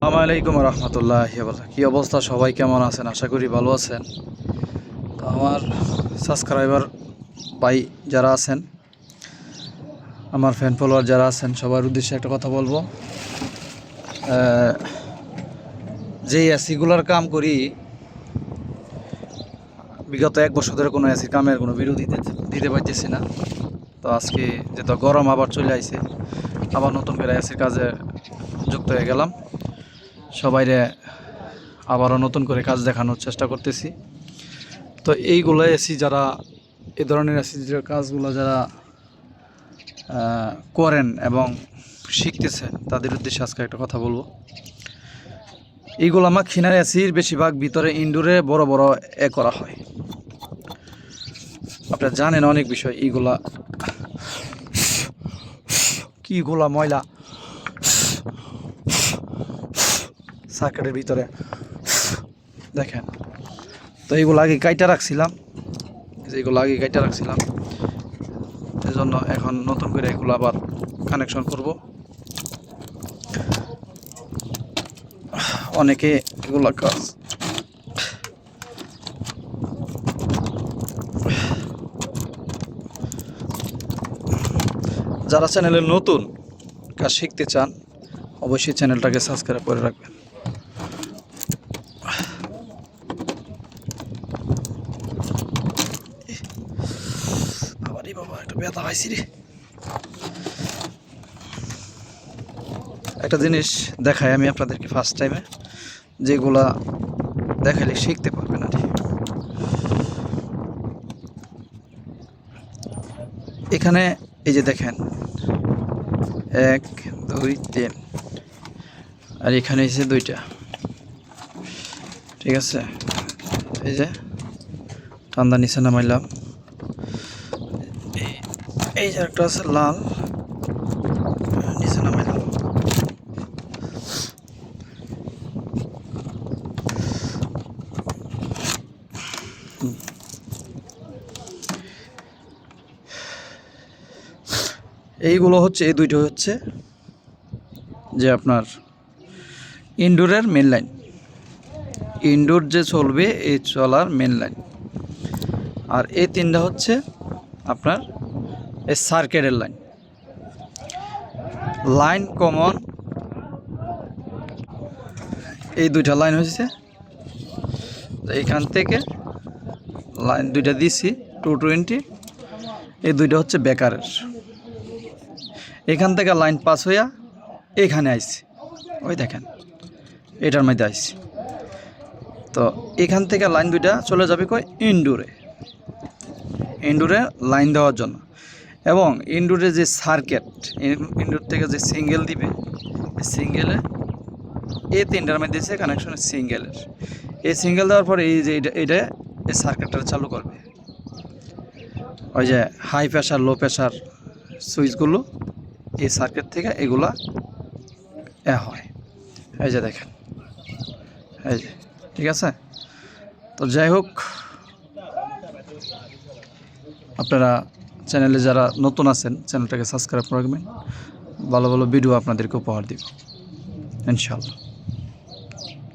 আসসালামু আলাইকুম রহমতুল্লাহি ওয়া বারাকাতুহু। কি অবস্থা, সবাই কেমন আছেন? আশা করি ভালো আছেন। তো আমার সাবস্ক্রাইবার ভাই যারা আছেন, আমার ফ্যান ফলোয়ার যারা আছেন, সবার উদ্দেশ্যে একটা কথা বলবো। যে এসিগুলার কাম করি, বিগত 1 বছর ধরে কোনো এসির কামের কোনো ভিডিও দিতে পারতেছি না। তো আজকে যেহেতু গরম আবার চলে আইছে, আবার নতুন করে এসির কাজে যুক্ত হয়ে গেলাম। সবাইরে আবারও নতুন করে কাজ দেখানোর চেষ্টা করতেছি। তো এইগুলো এসি যারা এই ধরনের এসি কাজগুলো যারা করেন এবং শিখতেছেন, তাদের উদ্দেশ্যে আজকে একটা কথা বলবো। এইগুলো আমার খিনার এসির বেশিরভাগ ভিতরে ইনডোরে বড় বড় করা হয়। আপনারা জানেন অনেক বিষয়। এইগুলা কিগুলা ময়লা সার্কিটের ভিতরে দেখেন। তো এইগুলো আগে কাইটা রাখছিলাম, এই জন্য এখন নতুন করে এগুলো আবার কানেকশন করব। অনেকে এগুলো কাজ যারা চ্যানেলে নতুন কাজ শিখতে চান, অবশ্যই চ্যানেলটাকে সাবস্ক্রাইব করে রাখবেন। বাবা একটা ব্যথা পাইছি রে। একটা জিনিস দেখাই আমি আপনাদেরকে ফার্স্ট টাইমে, যেগুলা দেখালে শিখতে পারবেন আর কি। এখানে এই যে দেখেন 1 2 3, আর এখানে এসে 2টা, ঠিক আছে। এই যে ঠান্ডা নিচে নামাইলাম, এই যে একটা আছে লাল, নিচে নামাইলাম। এইগুলো হচ্ছে, এই 2টা হচ্ছে যে আপনার ইনডোরের মেন লাইন, ইনডোর যে চলবে এই চলার মেন লাইন। আর এই 3টা হচ্ছে আপনার এই সার্কিটের লাইন কমন। এই 2টা লাইন হয়েছে, এইখান থেকে লাইন 2টা দিছি 220। এই 2টা হচ্ছে বেকারের, এখান থেকে লাইন পাস হইয়া এখানে আইছে, ওই দেখেন এটার মধ্যে আইছে। তো এখান থেকে লাইন 2টা চলে যাবে কই ইনডোরে লাইন দেওয়ার জন্য। এবং ইনডোরে যে সার্কিট, ইনডোর থেকে যে সিঙ্গেল দিবে, সিঙ্গেলে এই 3টার মধ্যে দিয়েছে কানেকশন সিঙ্গেলের। এই সিঙ্গেল দেওয়ার পরে এই যে এটা এই সার্কিটটা চালু করবে। ওই যে হাই প্রেশার লো প্রেশার সুইচগুলো এই সার্কিট থেকে এগুলা হয়। এই যে দেখেন, এই যে, ঠিক আছে। তো যাই হোক, আপনারা চ্যানেলে যারা নতুন আছেন চ্যানেলটাকে সাবস্ক্রাইব রাখবেন। ভালো ভালো ভিডিও আপনাদেরকে উপহার দিব ইনশাআল্লাহ।